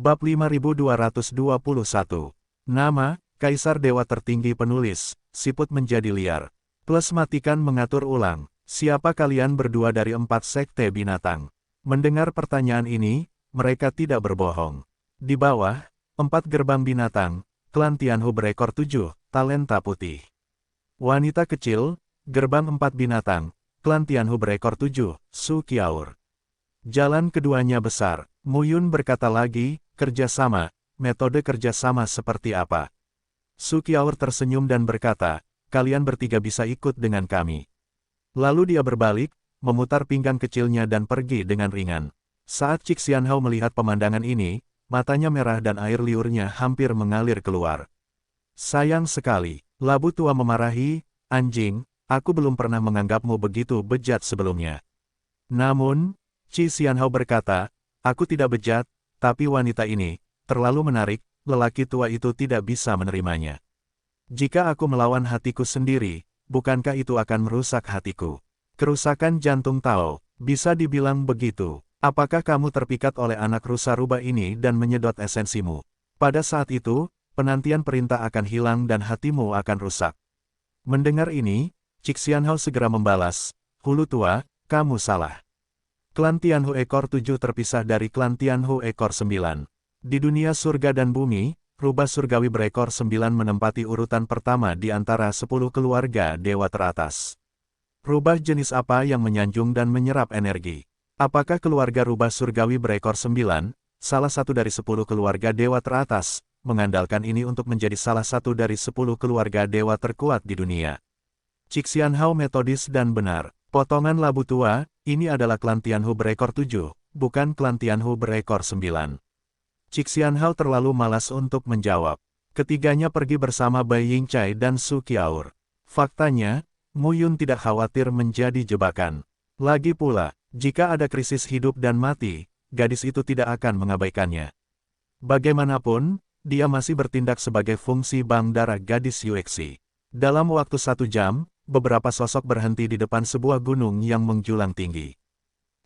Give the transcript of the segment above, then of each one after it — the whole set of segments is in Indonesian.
Bab 5221. Nama, Kaisar Dewa Tertinggi Penulis, siput menjadi liar. Plus matikan mengatur ulang, siapa kalian berdua dari 4 sekte binatang? Mendengar pertanyaan ini, mereka tidak berbohong. Di bawah, 4 gerbang binatang, klan Tianhu berekor 7, talenta putih. Wanita kecil, gerbang 4 binatang, klan Tianhu berekor 7, Su Qiaur. Jalan keduanya besar. Muyun berkata lagi, kerjasama, metode kerjasama seperti apa? Su Qiaur tersenyum dan berkata, kalian bertiga bisa ikut dengan kami. Lalu dia berbalik, memutar pinggang kecilnya dan pergi dengan ringan. Saat Cik Xianhao melihat pemandangan ini, matanya merah dan air liurnya hampir mengalir keluar. Sayang sekali, Labu Tua memarahi, anjing, aku belum pernah menganggapmu begitu bejat sebelumnya. Namun, Cik Xianhao berkata, aku tidak bejat, tapi wanita ini terlalu menarik, lelaki tua itu tidak bisa menerimanya. Jika aku melawan hatiku sendiri, bukankah itu akan merusak hatiku? Kerusakan jantung Tao, bisa dibilang begitu. Apakah kamu terpikat oleh anak rusa rubah ini dan menyedot esensimu? Pada saat itu, penantian perintah akan hilang dan hatimu akan rusak. Mendengar ini, Cik Xianhao segera membalas, Hulu Tua, kamu salah. Klan Tianhu ekor 7 terpisah dari klan Tianhu ekor 9. Di dunia surga dan bumi, rubah surgawi berekor 9 menempati urutan pertama di antara 10 keluarga dewa teratas. Rubah jenis apa yang menyanjung dan menyerap energi? Apakah keluarga rubah surgawi berekor 9, salah satu dari 10 keluarga dewa teratas, mengandalkan ini untuk menjadi salah satu dari 10 keluarga dewa terkuat di dunia? Cik Xianhao metodis dan benar. Potongan Labu Tua, ini adalah klan Tianhu berekor 7, bukan klan Tianhu berekor 9. Cik Xianhao terlalu malas untuk menjawab. Ketiganya pergi bersama Bai Yingcai dan Su Qiaur. Faktanya, Muyun tidak khawatir menjadi jebakan. Lagi pula, jika ada krisis hidup dan mati, gadis itu tidak akan mengabaikannya. Bagaimanapun, dia masih bertindak sebagai fungsi bank darah gadis Yuexi. Dalam waktu 1 jam, beberapa sosok berhenti di depan sebuah gunung yang menjulang tinggi.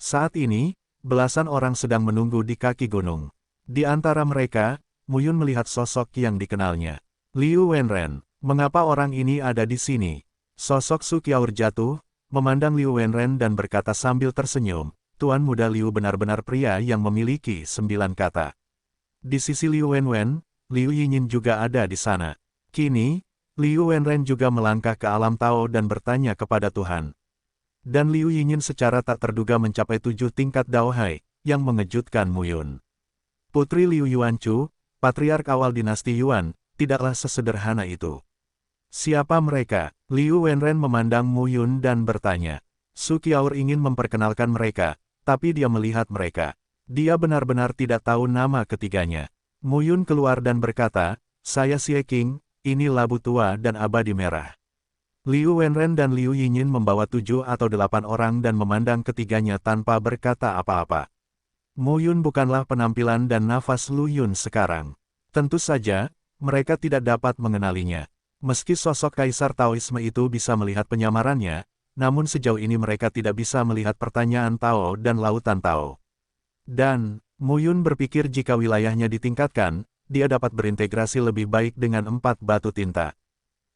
Saat ini, belasan orang sedang menunggu di kaki gunung. Di antara mereka, Muyun melihat sosok yang dikenalnya. Liu Wenren, mengapa orang ini ada di sini? Sosok Su Qiaur jatuh, memandang Liu Wenren dan berkata sambil tersenyum, Tuan Muda Liu benar-benar pria yang memiliki 9 kata. Di sisi Liu Wenwen, Liu Yinyin juga ada di sana. Kini, Liu Wenren juga melangkah ke alam Tao dan bertanya kepada Tuhan. Dan Liu Yinyin secara tak terduga mencapai 7 tingkat Daohai, yang mengejutkan Muyun. Putri Liu Yuanchu, patriark awal dinasti Yuan, tidaklah sesederhana itu. Siapa mereka? Liu Wenren memandang Muyun dan bertanya. Su Qiaur ingin memperkenalkan mereka, tapi dia melihat mereka. Dia benar-benar tidak tahu nama ketiganya. Muyun keluar dan berkata, saya Xie Qing, ini Labu Tua dan Abadi Merah. Liu Wenren dan Liu Yinyin membawa 7 atau 8 orang dan memandang ketiganya tanpa berkata apa-apa. Muyun bukanlah penampilan dan nafas Lu Yun sekarang. Tentu saja, mereka tidak dapat mengenalinya. Meski sosok Kaisar Taoisme itu bisa melihat penyamarannya, namun sejauh ini mereka tidak bisa melihat pertanyaan Tao dan lautan Tao. Dan, Muyun berpikir jika wilayahnya ditingkatkan, dia dapat berintegrasi lebih baik dengan 4 batu tinta.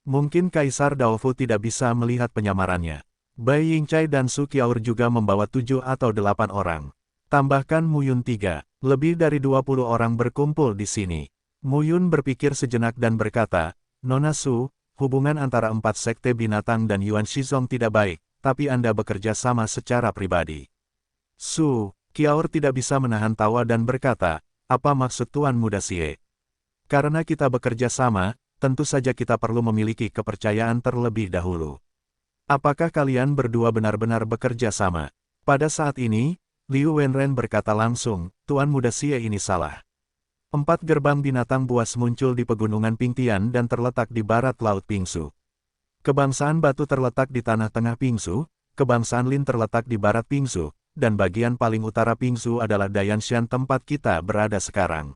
Mungkin Kaisar Daofu tidak bisa melihat penyamarannya. Bai Yingcai dan Su Qiaur juga membawa 7 atau 8 orang. Tambahkan Muyun 3, lebih dari 20 orang berkumpul di sini. Muyun berpikir sejenak dan berkata, Nona Su, hubungan antara 4 sekte binatang dan Yuan Shizong tidak baik, tapi Anda bekerja sama secara pribadi. Su Qiaur tidak bisa menahan tawa dan berkata, apa maksud Tuan Muda Xie? Karena kita bekerja sama, tentu saja kita perlu memiliki kepercayaan terlebih dahulu. Apakah kalian berdua benar-benar bekerja sama? Pada saat ini, Liu Wenren berkata langsung, Tuan Muda Xie ini salah. 4 gerbang binatang buas muncul di pegunungan Pingtian dan terletak di barat Laut Pingsu. Kebangsaan Batu terletak di tanah tengah Pingsu, kebangsaan Lin terletak di barat Pingsu, dan bagian paling utara Pingsu adalah Dayanshan tempat kita berada sekarang.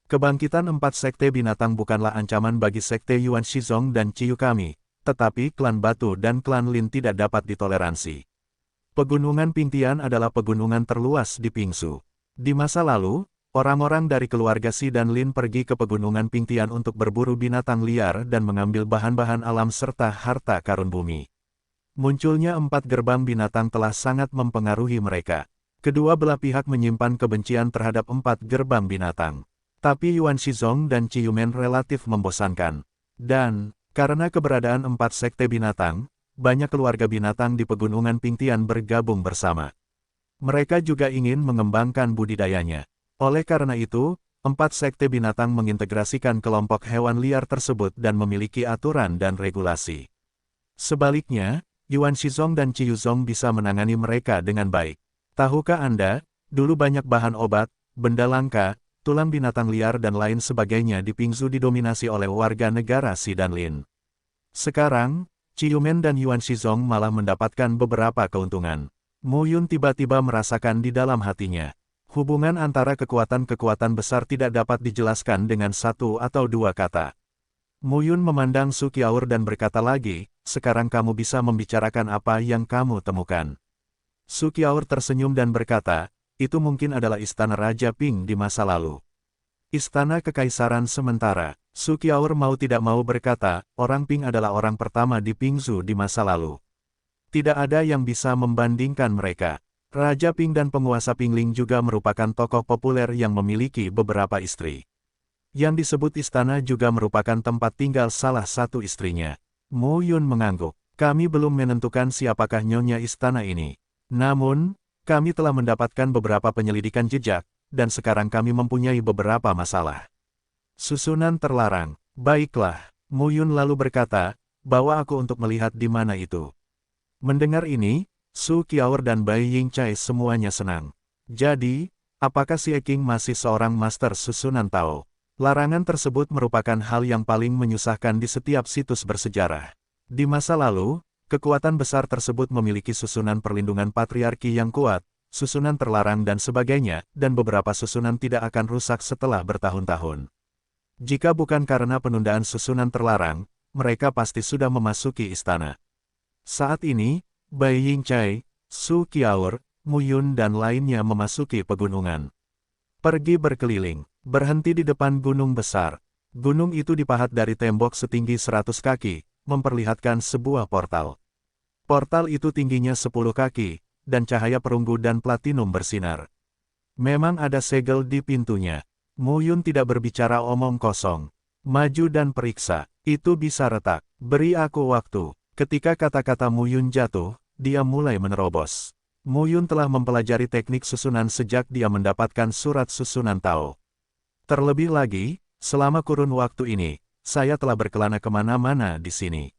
Kebangkitan 4 sekte binatang bukanlah ancaman bagi sekte Yuan Shizong dan Ciyu kami, tetapi klan Batu dan klan Lin tidak dapat ditoleransi. Pegunungan Pingtian adalah pegunungan terluas di Pingsu. Di masa lalu, orang-orang dari keluarga Si dan Lin pergi ke pegunungan Pingtian untuk berburu binatang liar dan mengambil bahan-bahan alam serta harta karun bumi. Munculnya 4 gerbang binatang telah sangat mempengaruhi mereka. Kedua belah pihak menyimpan kebencian terhadap 4 gerbang binatang. Tapi Yuan Shizong dan Ci Yumen relatif membosankan. Dan, karena keberadaan 4 sekte binatang, banyak keluarga binatang di pegunungan Pingtian bergabung bersama. Mereka juga ingin mengembangkan budidayanya. Oleh karena itu, 4 sekte binatang mengintegrasikan kelompok hewan liar tersebut dan memiliki aturan dan regulasi. Sebaliknya, Yuan Shizong dan Ci Yuzong bisa menangani mereka dengan baik. Tahukah Anda, dulu banyak bahan obat, benda langka, tulang binatang liar dan lain sebagainya di Pingzu didominasi oleh warga negara Si dan Lin. Sekarang, Ci Yumen dan Yuan Shizong malah mendapatkan beberapa keuntungan. Mu Yun tiba-tiba merasakan di dalam hatinya. Hubungan antara kekuatan-kekuatan besar tidak dapat dijelaskan dengan satu atau dua kata. Mu Yun memandang Su Qiaoer dan berkata lagi, sekarang kamu bisa membicarakan apa yang kamu temukan. Su Qiaoer tersenyum dan berkata, itu mungkin adalah istana Raja Ping di masa lalu. Istana Kekaisaran sementara. Su Qiaoer mau tidak mau berkata, orang Ping adalah orang pertama di Pingzu di masa lalu. Tidak ada yang bisa membandingkan mereka. Raja Ping dan penguasa Pingling juga merupakan tokoh populer yang memiliki beberapa istri. Yang disebut istana juga merupakan tempat tinggal salah satu istrinya. Mu Yun mengangguk. Kami belum menentukan siapakah nyonya istana ini. Namun, kami telah mendapatkan beberapa penyelidikan jejak, dan sekarang kami mempunyai beberapa masalah. Susunan terlarang. Baiklah, Mu Yun lalu berkata, bawa aku untuk melihat di mana itu. Mendengar ini, Su Qiaoer dan Bai Yingcai semuanya senang. Jadi, apakah Si Eking masih seorang master susunan Tao? Larangan tersebut merupakan hal yang paling menyusahkan di setiap situs bersejarah. Di masa lalu, kekuatan besar tersebut memiliki susunan perlindungan patriarki yang kuat, susunan terlarang dan sebagainya, dan beberapa susunan tidak akan rusak setelah bertahun-tahun. Jika bukan karena penundaan susunan terlarang, mereka pasti sudah memasuki istana. Saat ini, Bai Yingcai, Su Qiaoer, Mu Yun dan lainnya memasuki pegunungan. Pergi berkeliling, berhenti di depan gunung besar. Gunung itu dipahat dari tembok setinggi 100 kaki, memperlihatkan sebuah portal. Portal itu tingginya 10 kaki, dan cahaya perunggu dan platinum bersinar. Memang ada segel di pintunya. Mu Yun tidak berbicara omong kosong. Maju dan periksa, itu bisa retak. Beri aku waktu. Ketika kata-kata Mu Yun jatuh, dia mulai menerobos. Mu Yun telah mempelajari teknik susunan sejak dia mendapatkan surat susunan Tao. Terlebih lagi, selama kurun waktu ini, saya telah berkelana kemana-mana di sini.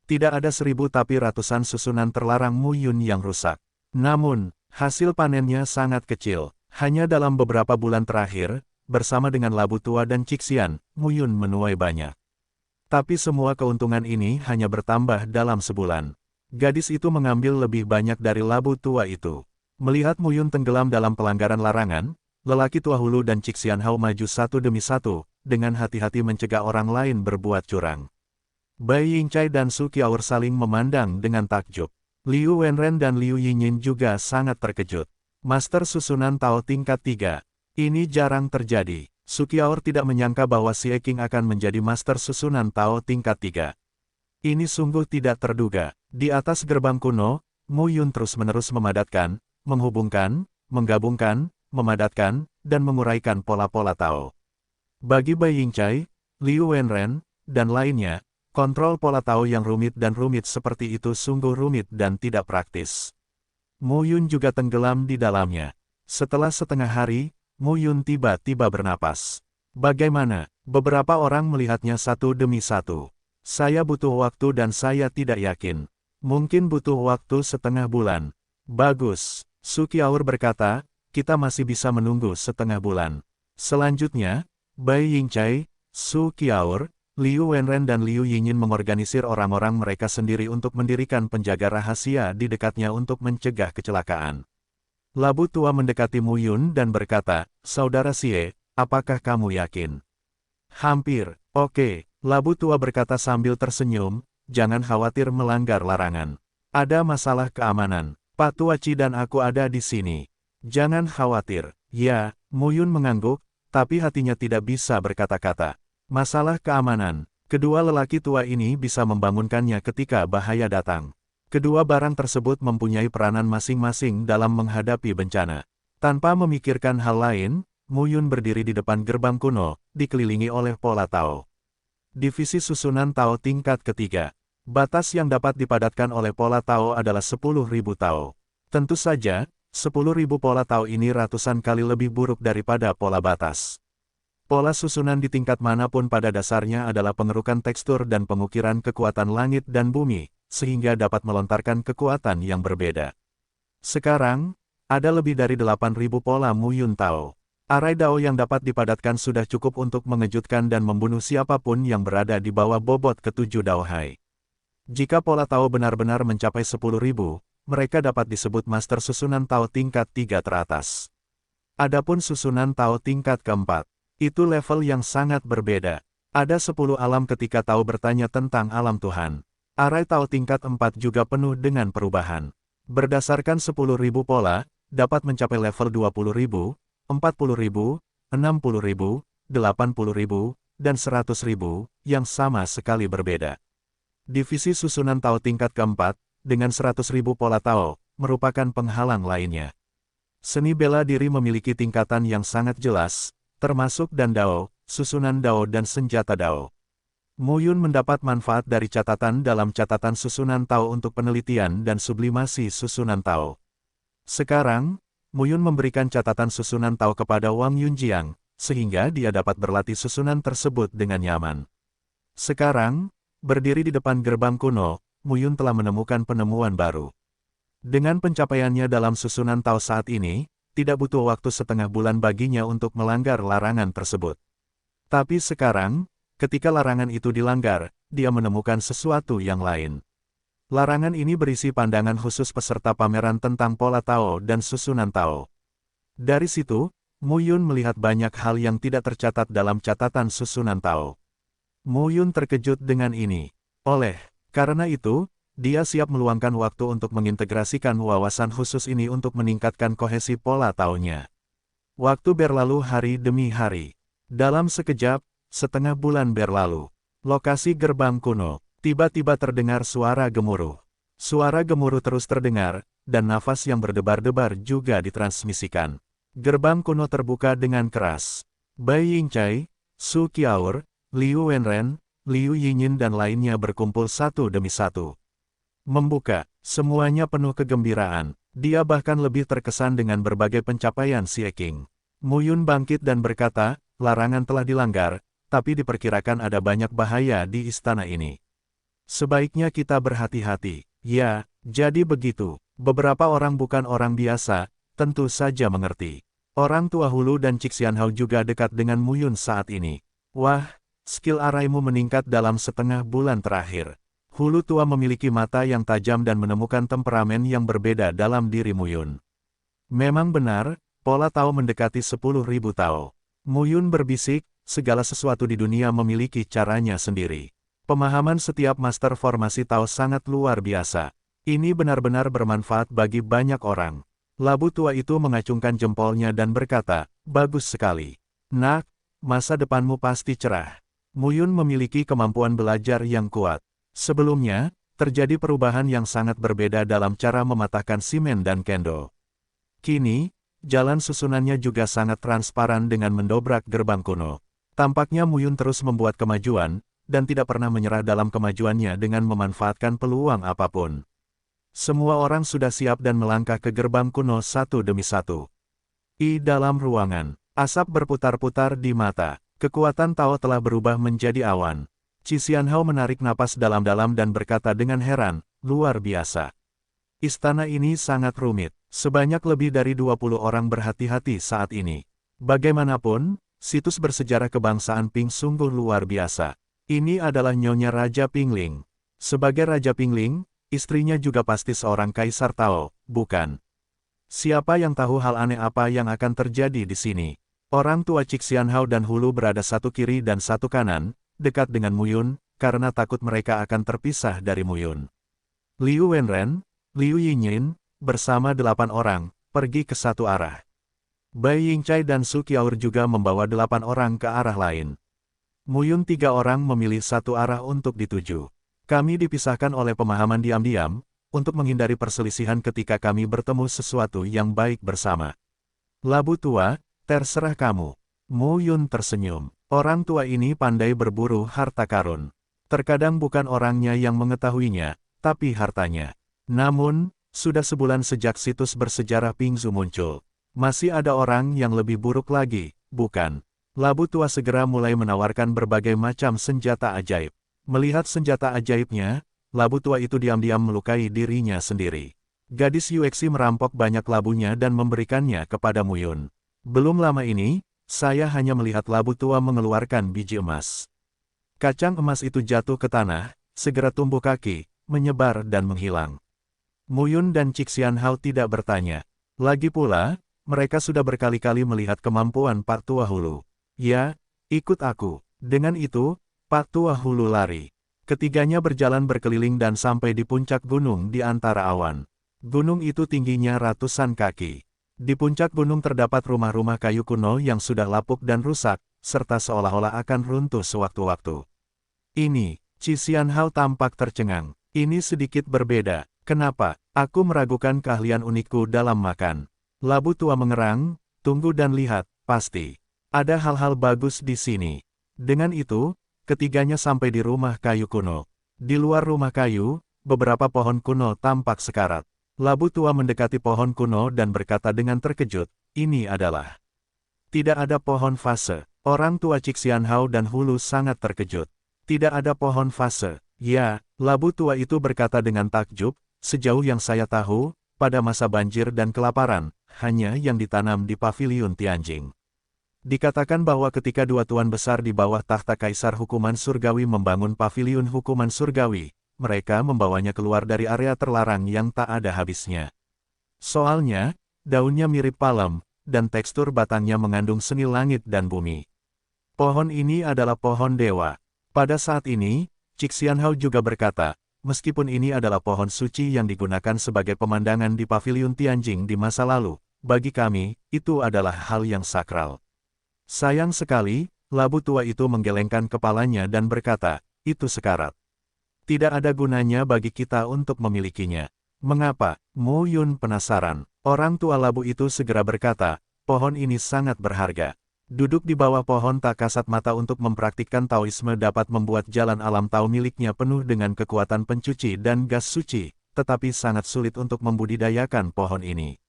Tidak ada 1000 tapi ratusan susunan terlarang Mu Yun yang rusak. Namun, hasil panennya sangat kecil. Hanya dalam beberapa bulan terakhir, bersama dengan Labu Tua dan Cixian, Mu Yun menuai banyak. Tapi semua keuntungan ini hanya bertambah dalam sebulan. Gadis itu mengambil lebih banyak dari Labu Tua itu. Melihat Mu Yun tenggelam dalam pelanggaran larangan, lelaki tua Hulu dan Cixian Hao maju satu demi satu, dengan hati-hati mencegah orang lain berbuat curang. Bai Yingcai dan Su Qiaoer saling memandang dengan takjub. Liu Wenren dan Liu Yinyin juga sangat terkejut. Master susunan Tao tingkat 3. Ini jarang terjadi. Su Qiaoer tidak menyangka bahwa Si Eking akan menjadi master susunan Tao tingkat 3. Ini sungguh tidak terduga. Di atas gerbang kuno, Mu Yun terus-menerus memadatkan, menghubungkan, menggabungkan, memadatkan, dan menguraikan pola-pola Tao. Bagi Bai Yingcai, Liu Wenren, dan lainnya, kontrol pola Tao yang rumit seperti itu sungguh rumit dan tidak praktis. Mu Yun juga tenggelam di dalamnya. Setelah setengah hari, Mu Yun tiba-tiba bernapas. Bagaimana? Beberapa orang melihatnya satu demi satu. Saya butuh waktu dan saya tidak yakin. Mungkin butuh waktu setengah bulan. Bagus, Su Qiaoer berkata, kita masih bisa menunggu setengah bulan. Selanjutnya, Bai Yingcai, Su Qiaoer, Liu Wenren dan Liu Yinyin mengorganisir orang-orang mereka sendiri untuk mendirikan penjaga rahasia di dekatnya untuk mencegah kecelakaan. Labu Tua mendekati Mu Yun dan berkata, Saudara Xie, apakah kamu yakin? Hampir, oke, Labu Tua berkata sambil tersenyum, jangan khawatir melanggar larangan. Ada masalah keamanan, Pak Tua Ci dan aku ada di sini. Jangan khawatir, ya, Mu Yun mengangguk, tapi hatinya tidak bisa berkata-kata. Masalah keamanan. Kedua lelaki tua ini bisa membangunkannya ketika bahaya datang. Kedua barang tersebut mempunyai peranan masing-masing dalam menghadapi bencana. Tanpa memikirkan hal lain, Mu Yun berdiri di depan gerbang kuno, dikelilingi oleh pola Tao. Divisi susunan Tao tingkat ketiga. Batas yang dapat dipadatkan oleh pola Tao adalah 10.000 Tao. Tentu saja, 10.000 pola Tao ini ratusan kali lebih buruk daripada pola batas. Pola susunan di tingkat manapun pada dasarnya adalah pengerukan tekstur dan pengukiran kekuatan langit dan bumi, sehingga dapat melontarkan kekuatan yang berbeda. Sekarang, ada lebih dari 8.000 pola Mu Yun Tao. Arai Dao yang dapat dipadatkan sudah cukup untuk mengejutkan dan membunuh siapapun yang berada di bawah bobot ketujuh Dao Hai. Jika pola Tao benar-benar mencapai 10.000, mereka dapat disebut master susunan Tao tingkat 3 teratas. Adapun susunan Tao tingkat keempat, itu level yang sangat berbeda. Ada 10 alam ketika Tao bertanya tentang alam Tuhan. Arai Tao tingkat 4 juga penuh dengan perubahan. Berdasarkan 10.000 pola, dapat mencapai level 20.000, 40.000, 60.000, 80.000, dan 100.000, yang sama sekali berbeda. Divisi susunan Tao tingkat keempat, dengan 100.000 pola Tao, merupakan penghalang lainnya. Seni bela diri memiliki tingkatan yang sangat jelas, termasuk dan Dao, susunan Dao dan senjata Dao. Mu Yun mendapat manfaat dari catatan dalam catatan susunan Tao untuk penelitian dan sublimasi susunan Tao. Sekarang, Mu Yun memberikan catatan susunan Tao kepada Wang Yunjiang, sehingga dia dapat berlatih susunan tersebut dengan nyaman. Sekarang, berdiri di depan gerbang kuno, Mu Yun telah menemukan penemuan baru. Dengan pencapaiannya dalam susunan Tao saat ini, tidak butuh waktu setengah bulan baginya untuk melanggar larangan tersebut. Tapi sekarang, ketika larangan itu dilanggar, dia menemukan sesuatu yang lain. Larangan ini berisi pandangan khusus peserta pameran tentang pola Tao dan susunan Tao. Dari situ, Mu Yun melihat banyak hal yang tidak tercatat dalam catatan susunan Tao. Mu Yun terkejut dengan ini. Karena itu, dia siap meluangkan waktu untuk mengintegrasikan wawasan khusus ini untuk meningkatkan kohesi pola Tao-nya. Waktu berlalu hari demi hari. Dalam sekejap, setengah bulan berlalu. Lokasi gerbang kuno, tiba-tiba terdengar suara gemuruh. Suara gemuruh terus terdengar, dan nafas yang berdebar-debar juga ditransmisikan. Gerbang kuno terbuka dengan keras. Bai Yingcai, Su Qiaoer, Liu Wenren, Liu Yinyin dan lainnya berkumpul satu demi satu. Membuka, semuanya penuh kegembiraan. Dia bahkan lebih terkesan dengan berbagai pencapaian Xie Qing. Mu Yun bangkit dan berkata, larangan telah dilanggar, tapi diperkirakan ada banyak bahaya di istana ini. Sebaiknya kita berhati-hati. Ya, jadi begitu. Beberapa orang bukan orang biasa, tentu saja mengerti. Orang tua Hulu dan Cixianhao juga dekat dengan Mu Yun saat ini. Wah, skill araimu meningkat dalam setengah bulan terakhir. Hulu tua memiliki mata yang tajam dan menemukan temperamen yang berbeda dalam diri Mu Yun. Memang benar, pola Tao mendekati 10.000 Tao. Mu Yun berbisik, segala sesuatu di dunia memiliki caranya sendiri. Pemahaman setiap master formasi Tao sangat luar biasa. Ini benar-benar bermanfaat bagi banyak orang. Labu tua itu mengacungkan jempolnya dan berkata, bagus sekali. Nak, masa depanmu pasti cerah. Mu Yun memiliki kemampuan belajar yang kuat. Sebelumnya, terjadi perubahan yang sangat berbeda dalam cara mematahkan simen dan kendo. Kini, jalan susunannya juga sangat transparan dengan mendobrak gerbang kuno. Tampaknya Mu Yun terus membuat kemajuan, dan tidak pernah menyerah dalam kemajuannya dengan memanfaatkan peluang apapun. Semua orang sudah siap dan melangkah ke gerbang kuno satu demi satu. Di dalam ruangan, asap berputar-putar di mata. Kekuatan Tao telah berubah menjadi awan. Cixianhao menarik napas dalam-dalam dan berkata dengan heran, luar biasa. Istana ini sangat rumit. Sebanyak lebih dari 20 orang berhati-hati saat ini. Bagaimanapun, situs bersejarah kebangsaan Ping sungguh luar biasa. Ini adalah Nyonya Raja Pingling. Sebagai Raja Pingling, istrinya juga pasti seorang Kaisar Tao, bukan? Siapa yang tahu hal aneh apa yang akan terjadi di sini? Orang tua Cixianhao dan Hulu berada satu kiri dan satu kanan, dekat dengan Mu Yun, karena takut mereka akan terpisah dari Mu Yun. Liu Wenren, Liu Yinyin, bersama 8 orang, pergi ke satu arah. Bai Yingcai dan Su Qiaoer juga membawa 8 orang ke arah lain. Muyun 3 orang memilih satu arah untuk dituju. Kami dipisahkan oleh pemahaman diam-diam, untuk menghindari perselisihan ketika kami bertemu sesuatu yang baik bersama. Labu tua, terserah kamu. Muyun tersenyum. Orang tua ini pandai berburu harta karun. Terkadang bukan orangnya yang mengetahuinya, tapi hartanya. Namun, sudah sebulan sejak situs bersejarah Pingzu muncul. Masih ada orang yang lebih buruk lagi, bukan? Labu tua segera mulai menawarkan berbagai macam senjata ajaib. Melihat senjata ajaibnya, labu tua itu diam-diam melukai dirinya sendiri. Gadis Yuexi merampok banyak labunya dan memberikannya kepada Muyun. Belum lama ini, saya hanya melihat labu tua mengeluarkan biji emas. Kacang emas itu jatuh ke tanah, segera tumbuh kaki, menyebar dan menghilang. Muyun dan Cixian Hao tidak bertanya. Lagi pula, mereka sudah berkali-kali melihat kemampuan Pak Tua Hulu. Ya, ikut aku. Dengan itu, Pak Tua Hulu lari. Ketiganya berjalan berkeliling dan sampai di puncak gunung di antara awan. Gunung itu tingginya ratusan kaki. Di puncak gunung terdapat rumah-rumah kayu kuno yang sudah lapuk dan rusak, serta seolah-olah akan runtuh sewaktu-waktu. Ini, Cixian Hao tampak tercengang. Ini sedikit berbeda. Kenapa? Aku meragukan keahlian unikku dalam makan. Labu tua mengerang, tunggu dan lihat, pasti. Ada hal-hal bagus di sini. Dengan itu, ketiganya sampai di rumah kayu kuno. Di luar rumah kayu, beberapa pohon kuno tampak sekarat. Labu tua mendekati pohon kuno dan berkata dengan terkejut, ini adalah. Tidak ada pohon fase. Orang tua Cixian Hao dan Hulu sangat terkejut. Tidak ada pohon fase. Ya, labu tua itu berkata dengan takjub, sejauh yang saya tahu, pada masa banjir dan kelaparan, hanya yang ditanam di paviliun Tianjing. Dikatakan bahwa ketika dua tuan besar di bawah takhta Kaisar Hukuman Surgawi membangun paviliun Hukuman Surgawi, mereka membawanya keluar dari area terlarang yang tak ada habisnya. Soalnya, daunnya mirip palem, dan tekstur batangnya mengandung seni langit dan bumi. Pohon ini adalah pohon dewa. Pada saat ini, Cixian Hao juga berkata, meskipun ini adalah pohon suci yang digunakan sebagai pemandangan di paviliun Tianjing di masa lalu, bagi kami, itu adalah hal yang sakral. Sayang sekali, labu tua itu menggelengkan kepalanya dan berkata, itu sekarat. Tidak ada gunanya bagi kita untuk memilikinya. Mengapa? Muyun penasaran. Orang tua labu itu segera berkata, pohon ini sangat berharga. Duduk di bawah pohon tak kasat mata untuk mempraktikkan Taoisme dapat membuat jalan alam Tao miliknya penuh dengan kekuatan pencuci dan gas suci, tetapi sangat sulit untuk membudidayakan pohon ini.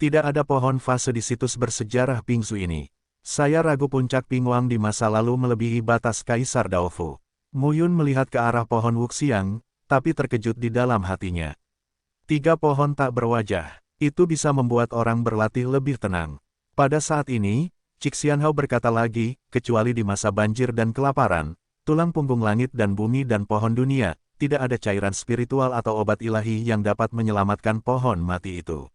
Tidak ada pohon fase di situs bersejarah Pingzu ini. Saya ragu puncak Pingwang di masa lalu melebihi batas Kaisar Daofu. Muyun melihat ke arah pohon Wuxiang, tapi terkejut di dalam hatinya. 3 pohon tak berwajah, itu bisa membuat orang berlatih lebih tenang. Pada saat ini, Cixian Hao berkata lagi, kecuali di masa banjir dan kelaparan, tulang punggung langit dan bumi dan pohon dunia, tidak ada cairan spiritual atau obat ilahi yang dapat menyelamatkan pohon mati itu.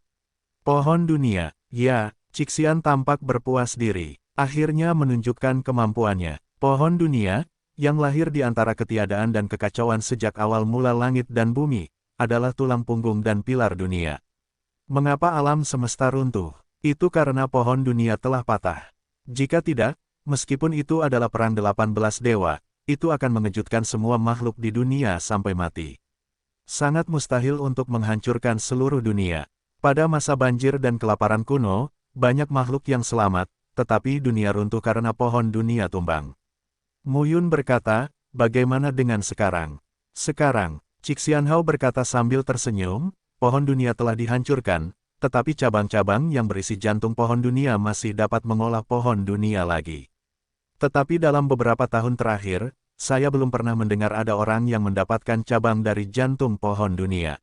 Pohon dunia, ya, Cixian tampak berpuas diri, akhirnya menunjukkan kemampuannya. Pohon dunia, yang lahir di antara ketiadaan dan kekacauan sejak awal mula langit dan bumi, adalah tulang punggung dan pilar dunia. Mengapa alam semesta runtuh? Itu karena pohon dunia telah patah. Jika tidak, meskipun itu adalah perang 18 dewa, itu akan mengejutkan semua makhluk di dunia sampai mati. Sangat mustahil untuk menghancurkan seluruh dunia. Pada masa banjir dan kelaparan kuno, banyak makhluk yang selamat, tetapi dunia runtuh karena pohon dunia tumbang. Muyun berkata, bagaimana dengan sekarang? Sekarang, Cixian Hao berkata sambil tersenyum, pohon dunia telah dihancurkan, tetapi cabang-cabang yang berisi jantung pohon dunia masih dapat mengolah pohon dunia lagi. Tetapi dalam beberapa tahun terakhir, saya belum pernah mendengar ada orang yang mendapatkan cabang dari jantung pohon dunia.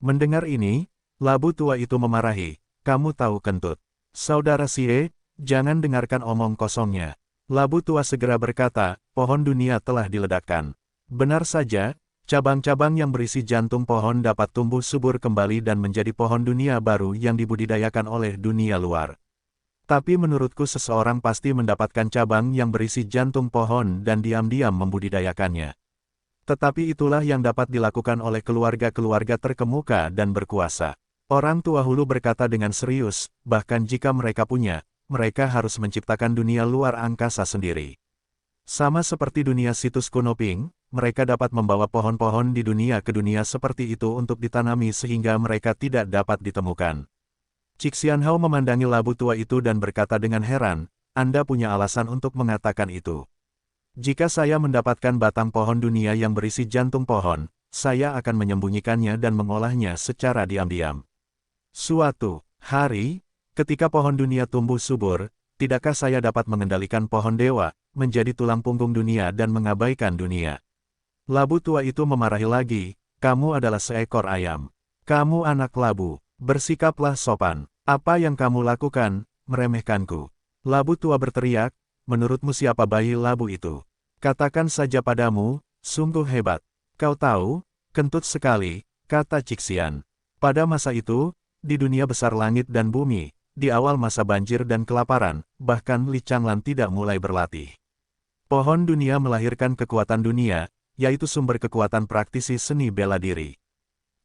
Mendengar ini, labu tua itu memarahi, kamu tahu kentut. Saudara Xie, jangan dengarkan omong kosongnya. Labu tua segera berkata, pohon dunia telah diledakkan. Benar saja, cabang-cabang yang berisi jantung pohon dapat tumbuh subur kembali dan menjadi pohon dunia baru yang dibudidayakan oleh dunia luar. Tapi menurutku seseorang pasti mendapatkan cabang yang berisi jantung pohon dan diam-diam membudidayakannya. Tetapi itulah yang dapat dilakukan oleh keluarga-keluarga terkemuka dan berkuasa. Orang tua hulu berkata dengan serius, bahkan jika mereka punya, mereka harus menciptakan dunia luar angkasa sendiri. Sama seperti dunia situs kuno Ping, mereka dapat membawa pohon-pohon di dunia ke dunia seperti itu untuk ditanami sehingga mereka tidak dapat ditemukan. Cixcianhao memandangi labu tua itu dan berkata dengan heran, Anda punya alasan untuk mengatakan itu. Jika saya mendapatkan batang pohon dunia yang berisi jantung pohon, saya akan menyembunyikannya dan mengolahnya secara diam-diam. Suatu hari, ketika pohon dunia tumbuh subur, tidakkah saya dapat mengendalikan pohon dewa, menjadi tulang punggung dunia dan mengabaikan dunia? Labu tua itu memarahi lagi, kamu adalah seekor ayam. Kamu anak labu, bersikaplah sopan. Apa yang kamu lakukan, meremehkanku? Labu tua berteriak, menurutmu siapa bayi labu itu? Katakan saja padamu, sungguh hebat. Kau tahu, kentut sekali, kata Cixcian. Pada masa itu, di dunia besar langit dan bumi, di awal masa banjir dan kelaparan, bahkan Li Changlan tidak mulai berlatih. Pohon dunia melahirkan kekuatan dunia, yaitu sumber kekuatan praktisi seni bela diri.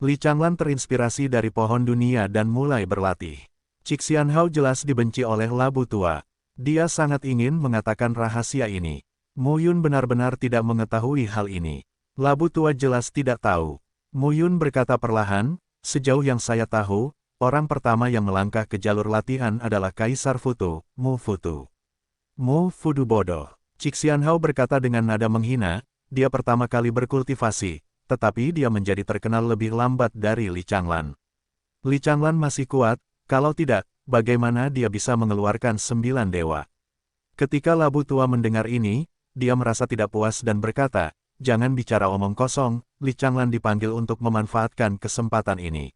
Li Changlan terinspirasi dari pohon dunia dan mulai berlatih. Cixcianhao jelas dibenci oleh labu tua. Dia sangat ingin mengatakan rahasia ini. Mu Yun benar-benar tidak mengetahui hal ini. Labu tua jelas tidak tahu. Mu Yun berkata perlahan, sejauh yang saya tahu, orang pertama yang melangkah ke jalur latihan adalah Kaisar Futu, Mu Futu. Mu Fudu bodoh. Cixcianhao berkata dengan nada menghina, dia pertama kali berkultivasi, tetapi dia menjadi terkenal lebih lambat dari Li Changlan. Li Changlan masih kuat, kalau tidak, bagaimana dia bisa mengeluarkan 9 dewa? Ketika labu tua mendengar ini, dia merasa tidak puas dan berkata, jangan bicara omong kosong, Li Changlan dipanggil untuk memanfaatkan kesempatan ini.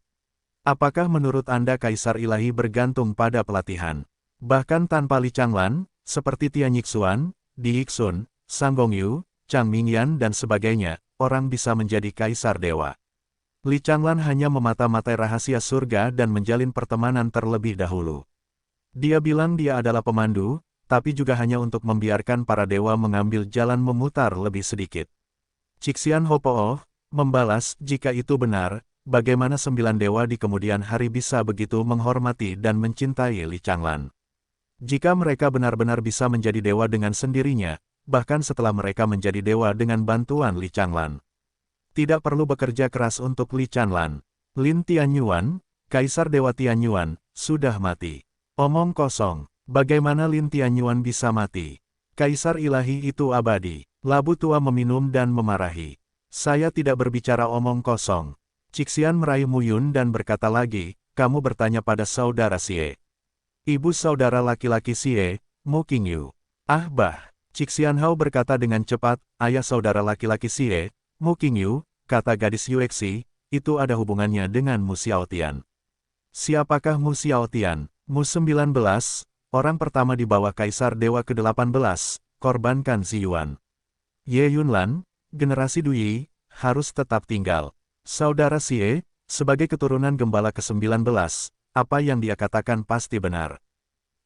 Apakah menurut Anda Kaisar Ilahi bergantung pada pelatihan? Bahkan tanpa Li Changlan, seperti Tian Yixuan, Di Yixun, Sang Gongyu, Chang Mingyan dan sebagainya, orang bisa menjadi kaisar dewa. Li Changlan hanya memata-matai rahasia surga dan menjalin pertemanan terlebih dahulu. Dia bilang dia adalah pemandu, tapi juga hanya untuk membiarkan para dewa mengambil jalan memutar lebih sedikit. Cixcianhao membalas, jika itu benar, bagaimana 9 dewa di kemudian hari bisa begitu menghormati dan mencintai Li Changlan? Jika mereka benar-benar bisa menjadi dewa dengan sendirinya, bahkan setelah mereka menjadi dewa dengan bantuan Li Changlan. Tidak perlu bekerja keras untuk Li Changlan. Lin Tianyuan, Kaisar Dewa Tianyuan, sudah mati. Omong kosong, bagaimana Lin Tianyuan bisa mati? Kaisar ilahi itu abadi. Labu tua meminum dan memarahi. Saya tidak berbicara omong kosong. Cixcian meraih Mu Yun dan berkata lagi, kamu bertanya pada saudara Xie. Ibu saudara laki-laki Xie, Mu Qingyu. Ah bah. Cixcianhao berkata dengan cepat, ayah saudara laki-laki Xie, Mu Qingyu, kata gadis Yuexi, itu ada hubungannya dengan Mu Xiaotian. Siapakah Mu Xiaotian? Mu 19, orang pertama di bawah Kaisar Dewa ke-18, korbankan Ziyuan. Ye Yunlan, generasi Duyi, harus tetap tinggal. Saudara Xie, sebagai keturunan gembala ke-19, apa yang dia katakan pasti benar.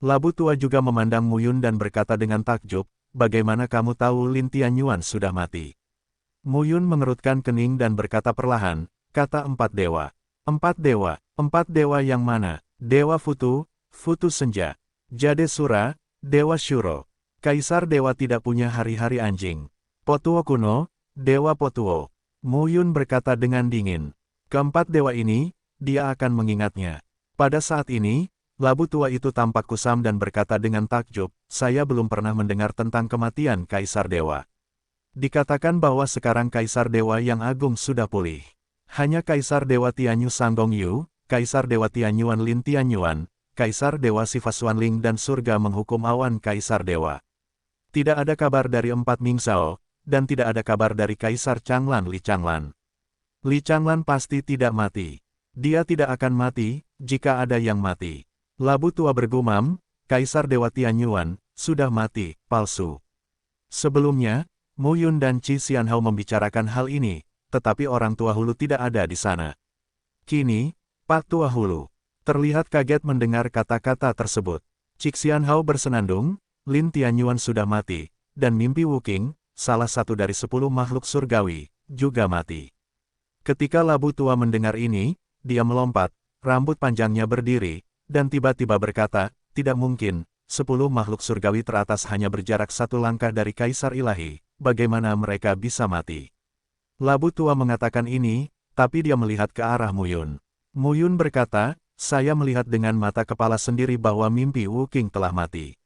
Labu tua juga memandang Mu Yun dan berkata dengan takjub, bagaimana kamu tahu Lin Tianyuan sudah mati? Mu Yun mengerutkan kening dan berkata perlahan, kata 4 dewa. 4 dewa, 4 dewa yang mana? Dewa Futu, Futu Senja, Jade Sura, Dewa Shuro. Kaisar Dewa tidak punya hari-hari anjing. Potuo kuno, Dewa Potuo. Mu Yun berkata dengan dingin. Keempat dewa ini, dia akan mengingatnya. Pada saat ini, labu tua itu tampak kusam dan berkata dengan takjub, saya belum pernah mendengar tentang kematian Kaisar Dewa. Dikatakan bahwa sekarang Kaisar Dewa yang agung sudah pulih. Hanya Kaisar Dewa Tianyu Sang Gongyu, Kaisar Dewa Tianyuan Lin Tianyuan, Kaisar Dewa Sifa Xuanling dan surga menghukum awan Kaisar Dewa. Tidak ada kabar dari 4 Mingzhao, dan tidak ada kabar dari Kaisar Changlan Li Changlan. Li Changlan pasti tidak mati. Dia tidak akan mati, jika ada yang mati. Labu tua bergumam, Kaisar Dewa Tianyuan, sudah mati, palsu. Sebelumnya, Mu Yun dan Cixcianhao membicarakan hal ini, tetapi orang tua hulu tidak ada di sana. Kini, Pak Tua Hulu terlihat kaget mendengar kata-kata tersebut. Cixcianhao bersenandung, Lin Tianyuan sudah mati, dan mimpi Wuking, salah satu dari 10 makhluk surgawi, juga mati. Ketika labu tua mendengar ini, dia melompat, rambut panjangnya berdiri, dan tiba-tiba berkata, tidak mungkin, 10 makhluk surgawi teratas hanya berjarak 1 langkah dari Kaisar Ilahi, bagaimana mereka bisa mati? Labu tua mengatakan ini, tapi dia melihat ke arah Muyun. Muyun berkata, saya melihat dengan mata kepala sendiri bahwa mimpi Wu Qing telah mati.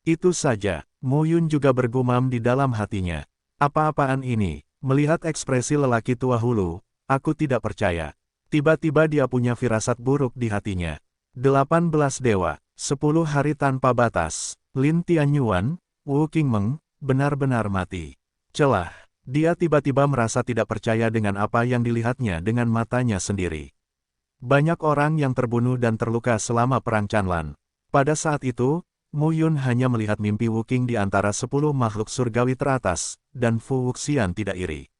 Itu saja, Muyun juga bergumam di dalam hatinya. Apa-apaan ini? Melihat ekspresi lelaki tua hulu, aku tidak percaya. Tiba-tiba dia punya firasat buruk di hatinya. 18 dewa, 10 hari tanpa batas, Lin Tianyuan, Wu Qingmeng, benar-benar mati. Celah, dia tiba-tiba merasa tidak percaya dengan apa yang dilihatnya dengan matanya sendiri. Banyak orang yang terbunuh dan terluka selama Perang Chanlan. Pada saat itu, Muyun hanya melihat mimpi Wu Qing di antara 10 makhluk surgawi teratas, dan Fu Wuxian tidak iri.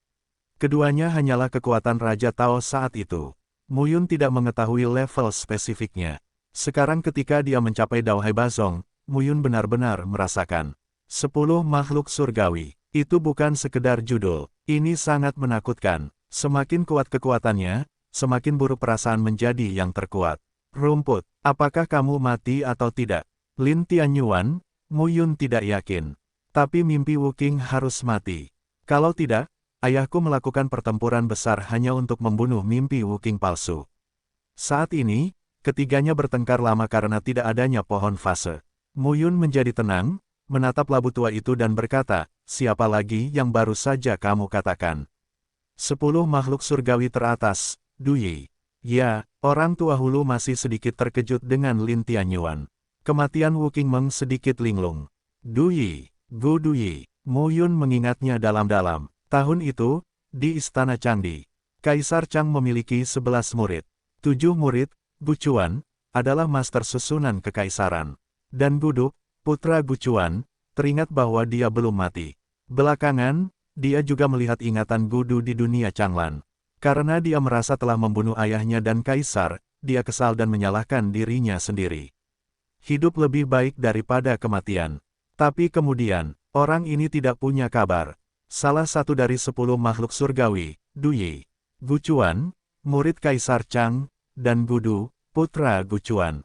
Keduanya hanyalah kekuatan Raja Tao saat itu. Muyun tidak mengetahui level spesifiknya. Sekarang ketika dia mencapai Dao Hai Bazong, Muyun benar-benar merasakan. 10 makhluk surgawi, itu bukan sekedar judul, ini sangat menakutkan. Semakin kuat kekuatannya, semakin buruk perasaan menjadi yang terkuat. Rumput, apakah kamu mati atau tidak? Lin Tianyuan, Muyun tidak yakin. Tapi mimpi Wu Qing harus mati. Kalau tidak, ayahku melakukan pertempuran besar hanya untuk membunuh mimpi Wu Qing palsu. Saat ini, ketiganya bertengkar lama karena tidak adanya pohon fase. Muyun menjadi tenang, menatap labu tua itu dan berkata, siapa lagi yang baru saja kamu katakan? 10 makhluk surgawi teratas, Duyi. Ya, orang tua hulu masih sedikit terkejut dengan Lin Tianyuan. Kematian Wu Qingmeng sedikit linglung. Duyi, Gu Duyi. Muyun mengingatnya dalam-dalam. Tahun itu, di Istana Changdi, Kaisar Chang memiliki 11 murid. 7 murid, Guchuan, adalah master susunan kekaisaran. Dan Gudu, putra Guchuan, teringat bahwa dia belum mati. Belakangan, dia juga melihat ingatan Gudu di dunia Changlan. Karena dia merasa telah membunuh ayahnya dan kaisar, dia kesal dan menyalahkan dirinya sendiri. Hidup lebih baik daripada kematian. Tapi kemudian, orang ini tidak punya kabar. Salah satu dari 10 makhluk surgawi, Duyi, Guchuan, murid Kaisar Chang, dan Gudu, putra Guchuan.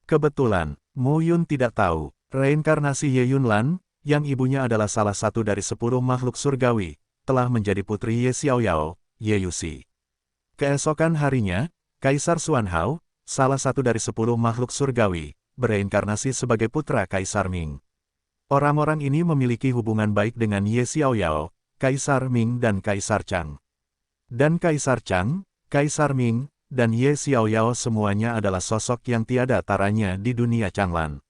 Kebetulan, Muyun tidak tahu, reinkarnasi Ye Yunlan, yang ibunya adalah salah satu dari 10 makhluk surgawi, telah menjadi putri Ye Xiaoyao, Ye Yuxi. Keesokan harinya, Kaisar Xuanhao, salah satu dari 10 makhluk surgawi, bereinkarnasi sebagai putra Kaisar Ming. Orang-orang ini memiliki hubungan baik dengan Ye Xiaoyao, Kaisar Ming dan Kaisar Chang. Dan Kaisar Chang, Kaisar Ming, dan Ye Xiaoyao semuanya adalah sosok yang tiada taranya di dunia Changlan.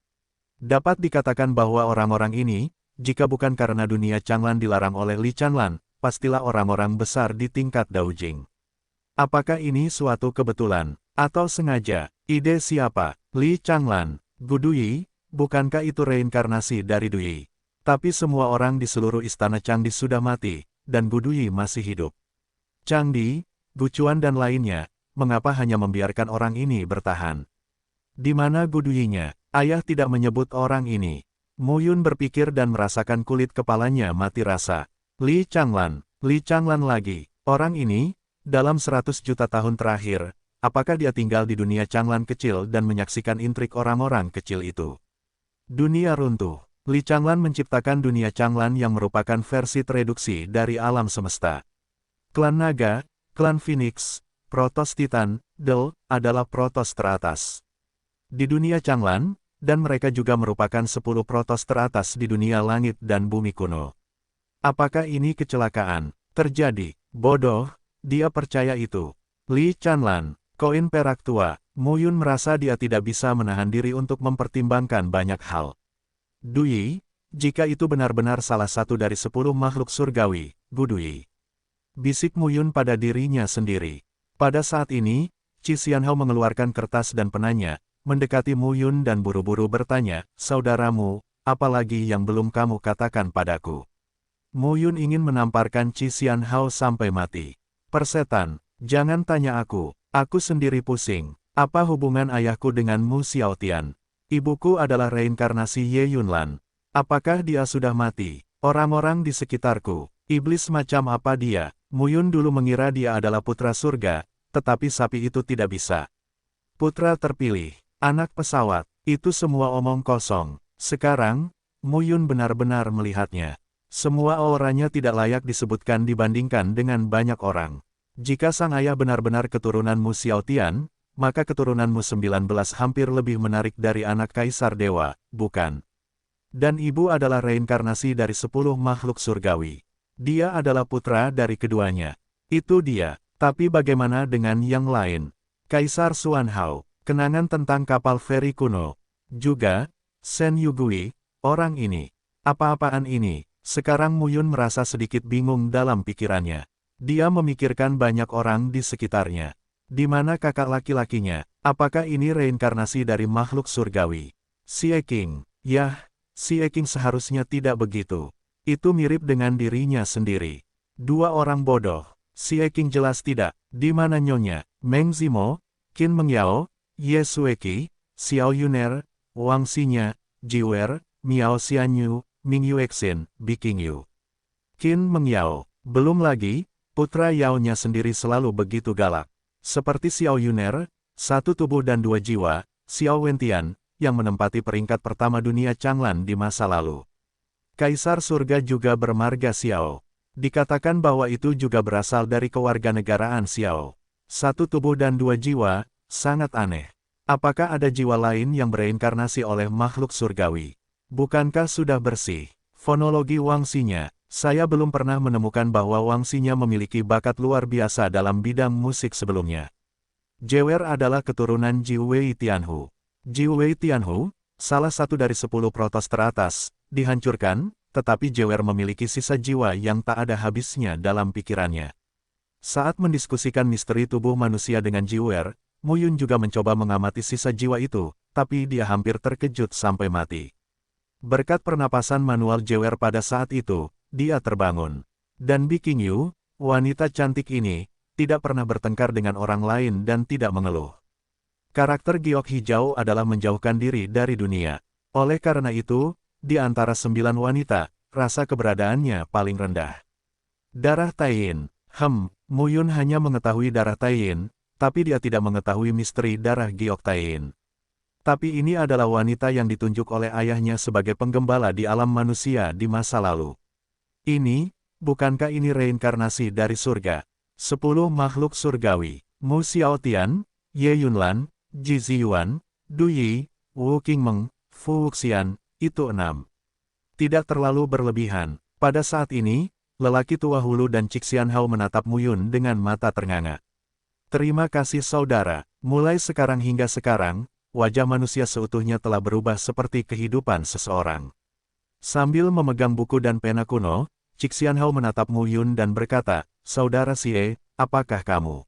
Dapat dikatakan bahwa orang-orang ini, jika bukan karena dunia Changlan dilarang oleh Li Chanlan, pastilah orang-orang besar di tingkat Daojing. Apakah ini suatu kebetulan, atau sengaja? Ide siapa? Li Chanlan, Gu Duyi, bukankah itu reinkarnasi dari Duyi? Tapi semua orang di seluruh istana Changdi sudah mati, dan Gu Duyi masih hidup. Changdi, Guchuan dan lainnya, mengapa hanya membiarkan orang ini bertahan? Di mana Gu Duyinya? Ayah tidak menyebut orang ini. Muyun berpikir dan merasakan kulit kepalanya mati rasa. Li Chanlan lagi. Orang ini, dalam 100 juta tahun terakhir, apakah dia tinggal di dunia Changlan kecil dan menyaksikan intrik orang-orang kecil itu? Dunia runtuh. Li Chanlan menciptakan dunia Changlan yang merupakan versi tereduksi dari alam semesta. Klan Naga, Klan Phoenix, Protoss Titan, Del, adalah Protoss teratas di dunia Changlan, dan mereka juga merupakan 10 Protoss teratas di dunia langit dan bumi kuno. Apakah ini kecelakaan? Terjadi. Bodoh, dia percaya itu. Li Chanlan, koin perak tua. Muyun merasa dia tidak bisa menahan diri untuk mempertimbangkan banyak hal. Duyi, jika itu benar-benar salah satu dari 10 makhluk surgawi, Gu Duyi. Bisik Muyun pada dirinya sendiri. Pada saat ini, Qi Xianhao mengeluarkan kertas dan penanya, mendekati Muyun dan buru-buru bertanya, saudaramu, apalagi yang belum kamu katakan padaku? Muyun ingin menamparkan Qi Xianhao sampai mati. Persetan, jangan tanya aku sendiri pusing. Apa hubungan ayahku dengan Mu Xiaotian? Ibuku adalah reinkarnasi Ye Yunlan. Apakah dia sudah mati? Orang-orang di sekitarku, iblis macam apa dia? Muyun dulu mengira dia adalah putra surga, tetapi sapi itu tidak bisa Putra terpilih, anak pesawat, itu semua omong kosong. Sekarang, Mu Yun benar-benar melihatnya. Semua auranya tidak layak disebutkan dibandingkan dengan banyak orang. Jika sang ayah benar-benar keturunan Mu Xiaotian, maka keturunan Mu 19 hampir lebih menarik dari anak Kaisar Dewa, bukan? Dan ibu adalah reinkarnasi dari 10 makhluk surgawi. Dia adalah putra dari keduanya. Itu dia. Tapi bagaimana dengan yang lain? Kaisar Xuan Hao, kenangan tentang kapal feri kuno. Juga, Shen Yugui, orang ini. Apa-apaan ini? Sekarang Mu Yun merasa sedikit bingung dalam pikirannya. Dia memikirkan banyak orang di sekitarnya. Di mana kakak laki-lakinya? Apakah ini reinkarnasi dari makhluk surgawi? Xie Qing. Yah, Xie Qing seharusnya tidak begitu. Itu mirip dengan dirinya sendiri. Dua orang bodoh. Xie Qing jelas tidak. Di mana nyonya? Meng Zimo, Qin Mengyao, Ye Sueki, Xiao Yuner, Wang Xinya, Jiwer, Miao Xianyu, Ming Yuexin, Biking Yu. Qin Mengyao. Belum lagi, putra Yao-nya sendiri selalu begitu galak. Seperti Xiao Yuner, satu tubuh dan dua jiwa, Xiao Wentian, yang menempati peringkat pertama dunia Changlan di masa lalu. Kaisar surga juga bermarga Xiao. Dikatakan bahwa itu juga berasal dari kewarganegaraan Xiao. Satu tubuh dan dua jiwa, sangat aneh. Apakah ada jiwa lain yang bereinkarnasi oleh makhluk surgawi? Bukankah sudah bersih? Fonologi Wang Xinya. Saya belum pernah menemukan bahwa Wang Xinya memiliki bakat luar biasa dalam bidang musik sebelumnya. Jewer adalah keturunan Ji Wei Tianhu. Ji Wei Tianhu, salah satu dari 10 protos teratas, dihancurkan, tetapi Jewer memiliki sisa jiwa yang tak ada habisnya dalam pikirannya. Saat mendiskusikan misteri tubuh manusia dengan Jewer, Mu Yun juga mencoba mengamati sisa jiwa itu, tapi dia hampir terkejut sampai mati. Berkat pernapasan manual Jewer pada saat itu, dia terbangun. Dan Biking Yu, wanita cantik ini, tidak pernah bertengkar dengan orang lain dan tidak mengeluh. Karakter Giok Hijau adalah menjauhkan diri dari dunia. Oleh karena itu, di antara 9 wanita, rasa keberadaannya paling rendah. Darah Taiyin. Mu Yun hanya mengetahui darah Taiyin, tapi dia tidak mengetahui misteri darah Giok Taiyin. Tapi ini adalah wanita yang ditunjuk oleh ayahnya sebagai penggembala di alam manusia di masa lalu. Ini, bukankah ini reinkarnasi dari surga? 10 makhluk surgawi. Mu Xiaotian, Ye Yunlan, Ji Ziyuan, Du Yi, Wu Qingmeng, Fu Wuxian, itu 6. Tidak terlalu berlebihan. Pada saat ini, lelaki tua Hulu dan Cixian Hao menatap Mu Yun dengan mata ternganga. Terima kasih saudara, mulai sekarang hingga sekarang, wajah manusia seutuhnya telah berubah seperti kehidupan seseorang. Sambil memegang buku dan pena kuno, Cixian Hao menatap Mu Yun dan berkata, Saudara Xie, apakah kamu?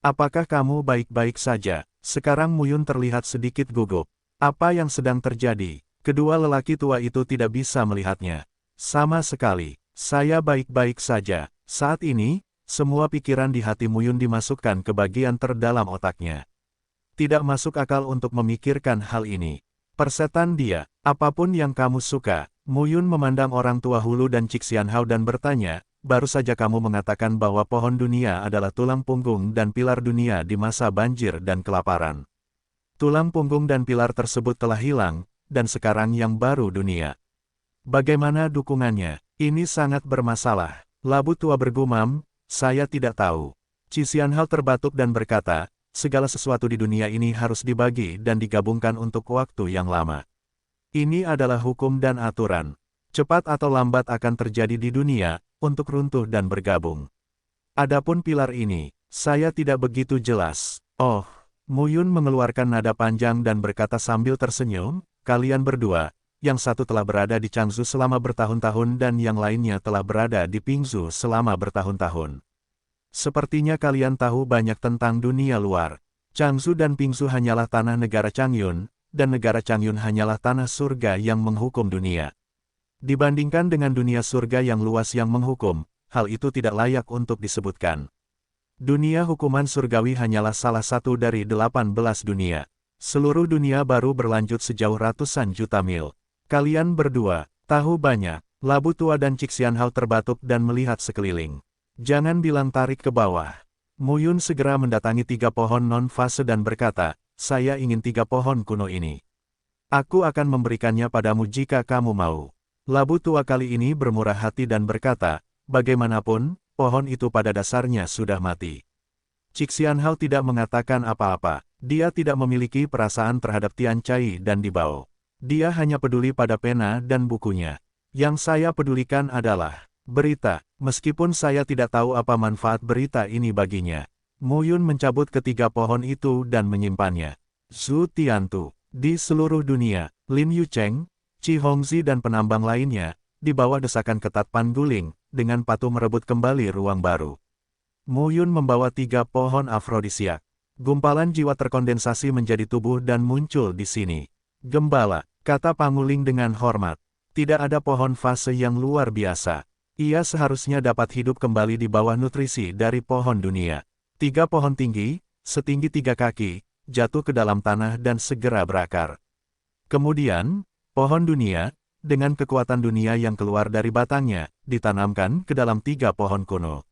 Apakah kamu baik-baik saja? Sekarang Mu Yun terlihat sedikit gugup. Apa yang sedang terjadi? Kedua lelaki tua itu tidak bisa melihatnya. Sama sekali, saya baik-baik saja. Saat ini, semua pikiran di hati Mu Yun dimasukkan ke bagian terdalam otaknya. Tidak masuk akal untuk memikirkan hal ini. Persetan dia, apapun yang kamu suka. Mu Yun memandang orang tua Hulu dan Cixian Hao dan bertanya, baru saja kamu mengatakan bahwa pohon dunia adalah tulang punggung dan pilar dunia di masa banjir dan kelaparan. Tulang punggung dan pilar tersebut telah hilang, dan sekarang yang baru dunia. Bagaimana dukungannya? Ini sangat bermasalah. Labu tua bergumam, saya tidak tahu. Cixian Hao terbatuk dan berkata, segala sesuatu di dunia ini harus dibagi dan digabungkan untuk waktu yang lama. Ini adalah hukum dan aturan. Cepat atau lambat akan terjadi di dunia, untuk runtuh dan bergabung. Adapun pilar ini, saya tidak begitu jelas. Oh, Mu Yun mengeluarkan nada panjang dan berkata sambil tersenyum, kalian berdua, yang satu telah berada di Changzhou selama bertahun-tahun dan yang lainnya telah berada di Pingzhou selama bertahun-tahun. Sepertinya kalian tahu banyak tentang dunia luar. Changzhou dan Pingzhou hanyalah tanah negara Changyun, dan negara Changyun hanyalah tanah surga yang menghukum dunia. Dibandingkan dengan dunia surga yang luas yang menghukum, hal itu tidak layak untuk disebutkan. Dunia hukuman surgawi hanyalah salah satu dari 18 dunia. Seluruh dunia baru berlanjut sejauh ratusan juta mil. Kalian berdua, tahu banyak. Labu tua dan Cixian Hao terbatuk dan melihat sekeliling. Jangan bilang tarik ke bawah. Mu Yun segera mendatangi 3 pohon non-fase dan berkata, saya ingin 3 pohon kuno ini. Aku akan memberikannya padamu jika kamu mau. Labu tua kali ini bermurah hati dan berkata, bagaimanapun, pohon itu pada dasarnya sudah mati. Cixi-Anhao tidak mengatakan apa-apa. Dia tidak memiliki perasaan terhadap Tian Chai dan Di Bao. Dia hanya peduli pada pena dan bukunya. Yang saya pedulikan adalah berita. Meskipun saya tidak tahu apa manfaat berita ini baginya. Mu Yun mencabut ketiga pohon itu dan menyimpannya. Zhu Tiantu. Di seluruh dunia, Lin Yucheng, Chi Hongzi dan penambang lainnya, di bawah desakan ketat Pan Guling, dengan patuh merebut kembali ruang baru. Mu Yun membawa 3 pohon afrodisiak. Gumpalan jiwa terkondensasi menjadi tubuh dan muncul di sini. Gembala, kata Panguling dengan hormat. Tidak ada pohon fase yang luar biasa. Ia seharusnya dapat hidup kembali di bawah nutrisi dari pohon dunia. 3 pohon tinggi, setinggi 3 kaki, jatuh ke dalam tanah dan segera berakar. Kemudian, pohon dunia, dengan kekuatan dunia yang keluar dari batangnya, ditanamkan ke dalam 3 pohon kuno.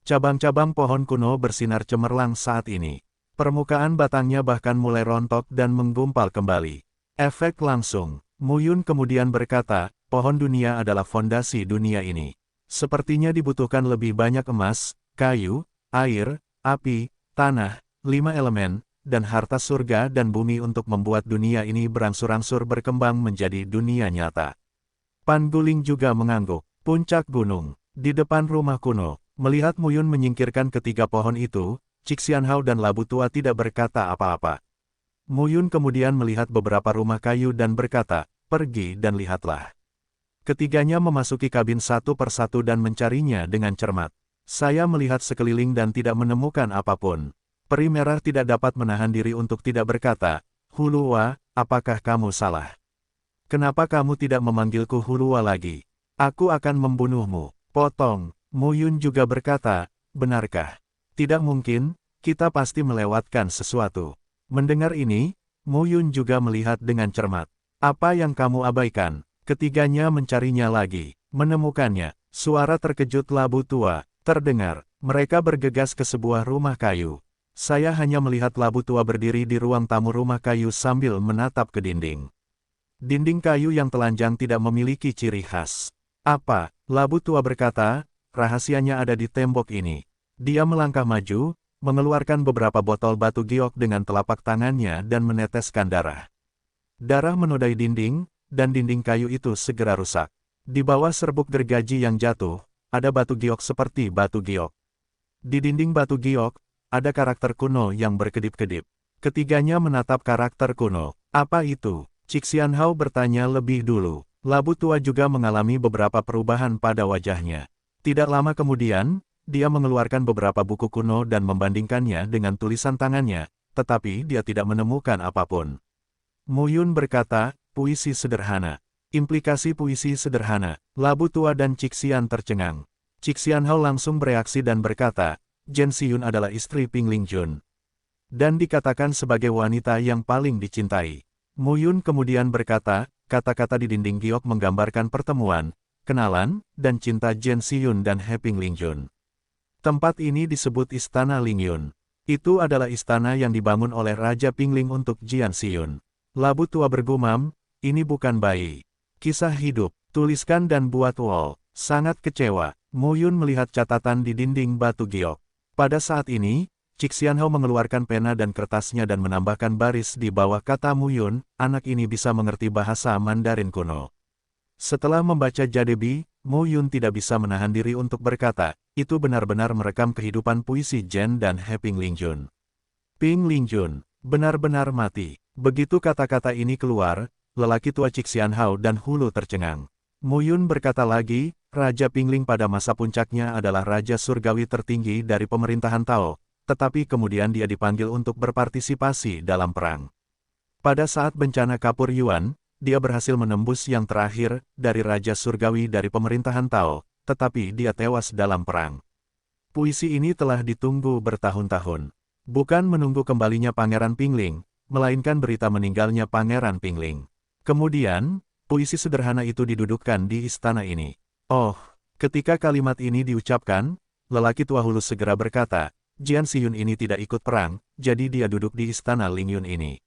Cabang-cabang pohon kuno bersinar cemerlang saat ini. Permukaan batangnya bahkan mulai rontok dan menggumpal kembali. Efek langsung. Mu Yun kemudian berkata, pohon dunia adalah fondasi dunia ini. Sepertinya dibutuhkan lebih banyak emas, kayu, air, api, tanah, 5 elemen, dan harta surga dan bumi untuk membuat dunia ini berangsur-angsur berkembang menjadi dunia nyata. Pan Guling juga mengangguk. Puncak gunung, di depan rumah kuno. Melihat Mu Yun menyingkirkan ketiga pohon itu, Cixi-Anhao dan Labu Tua tidak berkata apa-apa. Mu Yun kemudian melihat beberapa rumah kayu dan berkata, pergi dan lihatlah. Ketiganya memasuki kabin satu persatu dan mencarinya dengan cermat. Saya melihat sekeliling dan tidak menemukan apapun. Peri merah tidak dapat menahan diri untuk tidak berkata, Hulua, apakah kamu salah? Kenapa kamu tidak memanggilku Hulua lagi? Aku akan membunuhmu. Potong. Mu Yun juga berkata, benarkah? Tidak mungkin, kita pasti melewatkan sesuatu. Mendengar ini, Mu Yun juga melihat dengan cermat. Apa yang kamu abaikan? Ketiganya mencarinya lagi. Menemukannya. Suara terkejut Labu Tua terdengar. Mereka bergegas ke sebuah rumah kayu. Saya hanya melihat Labu Tua berdiri di ruang tamu rumah kayu sambil menatap ke dinding. Dinding kayu yang telanjang tidak memiliki ciri khas. Apa? Labu Tua berkata, rahasianya ada di tembok ini. Dia melangkah maju, mengeluarkan beberapa botol batu giok dengan telapak tangannya dan meneteskan darah. Darah menodai dinding, dan dinding kayu itu segera rusak. Di bawah serbuk gergaji yang jatuh, ada batu giok seperti batu giok. Di dinding batu giok, ada karakter kuno yang berkedip-kedip. Ketiganya menatap karakter kuno. Apa itu? Cixi-Anhao bertanya lebih dulu. Labu Tua juga mengalami beberapa perubahan pada wajahnya. Tidak lama kemudian, dia mengeluarkan beberapa buku kuno dan membandingkannya dengan tulisan tangannya, tetapi dia tidak menemukan apapun. Mu Yun berkata, puisi sederhana. Implikasi puisi sederhana. Labu Tua dan Cixi-An tercengang. Cixi-Anhao langsung bereaksi dan berkata, Jen Xiyun adalah istri Ping Lingjun. Dan dikatakan sebagai wanita yang paling dicintai. Mu Yun kemudian berkata, kata-kata di dinding giok menggambarkan pertemuan, kenalan, dan cinta Jen Xiyun dan He Ping Lingjun. Tempat ini disebut Istana Lingyun. Itu adalah istana yang dibangun oleh Raja Pingling untuk Jian Xiyun. Labu Tua bergumam, ini bukan bayi. Kisah hidup, tuliskan dan buat wall. Sangat kecewa, Mu Yun melihat catatan di dinding batu giok. Pada saat ini, Cixi-Anhao mengeluarkan pena dan kertasnya dan menambahkan baris di bawah kata Mu Yun, anak ini bisa mengerti bahasa Mandarin kuno. Setelah membaca Jadebi, Mu Yun tidak bisa menahan diri untuk berkata, itu benar-benar merekam kehidupan puisi Jen dan He Ping Lingjun. Ping Lingjun, benar-benar mati. Begitu kata-kata ini keluar, lelaki tua Cixi-Anhao dan Hulu tercengang. Mu Yun berkata lagi, Raja Pingling pada masa puncaknya adalah Raja Surgawi tertinggi dari pemerintahan Tao, tetapi kemudian dia dipanggil untuk berpartisipasi dalam perang. Pada saat bencana Kapur Yuan, dia berhasil menembus yang terakhir dari Raja Surgawi dari pemerintahan Tao, tetapi dia tewas dalam perang. Puisi ini telah ditunggu bertahun-tahun. Bukan menunggu kembalinya Pangeran Pingling, melainkan berita meninggalnya Pangeran Pingling. Kemudian, puisi sederhana itu didudukkan di istana ini. Oh, ketika kalimat ini diucapkan, lelaki tua Hulu segera berkata, Jian Xiyun ini tidak ikut perang, jadi dia duduk di istana Ling Yun ini.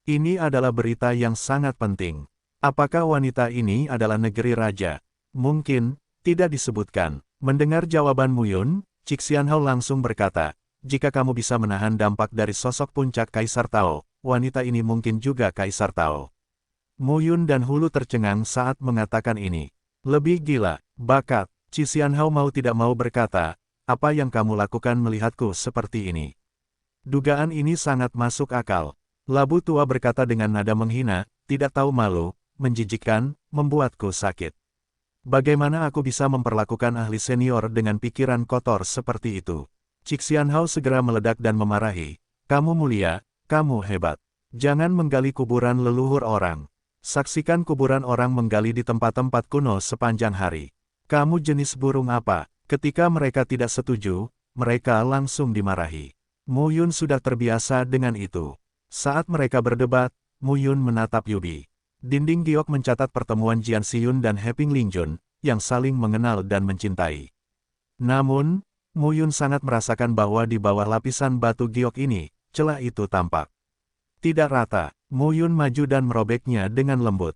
Ini adalah berita yang sangat penting. Apakah wanita ini adalah negeri raja? Mungkin, tidak disebutkan. Mendengar jawaban Mu Yun, Cik Xianhao langsung berkata, jika kamu bisa menahan dampak dari sosok puncak Kaisar Tao, wanita ini mungkin juga Kaisar Tao. Mu Yun dan Hulu tercengang saat mengatakan ini. Lebih gila, bakat. Cik Xianhao mau tidak mau berkata, apa yang kamu lakukan melihatku seperti ini? Dugaan ini sangat masuk akal. Labu tua berkata dengan nada menghina, tidak tahu malu, menjijikkan, membuatku sakit. Bagaimana aku bisa memperlakukan ahli senior dengan pikiran kotor seperti itu? Cik Xianhao segera meledak dan memarahi. Kamu mulia, kamu hebat. Jangan menggali kuburan leluhur orang. Saksikan kuburan orang menggali di tempat-tempat kuno sepanjang hari. Kamu jenis burung apa? Ketika mereka tidak setuju, mereka langsung dimarahi. Mu Yun sudah terbiasa dengan itu. Saat mereka berdebat, Mu Yun menatap Yubi. Dinding giok mencatat pertemuan Jian Xiyun dan Heping Lingjun, yang saling mengenal dan mencintai. Namun, Mu Yun sangat merasakan bahwa di bawah lapisan batu giok ini, celah itu tampak. Tidak rata, Mu Yun maju dan merobeknya dengan lembut.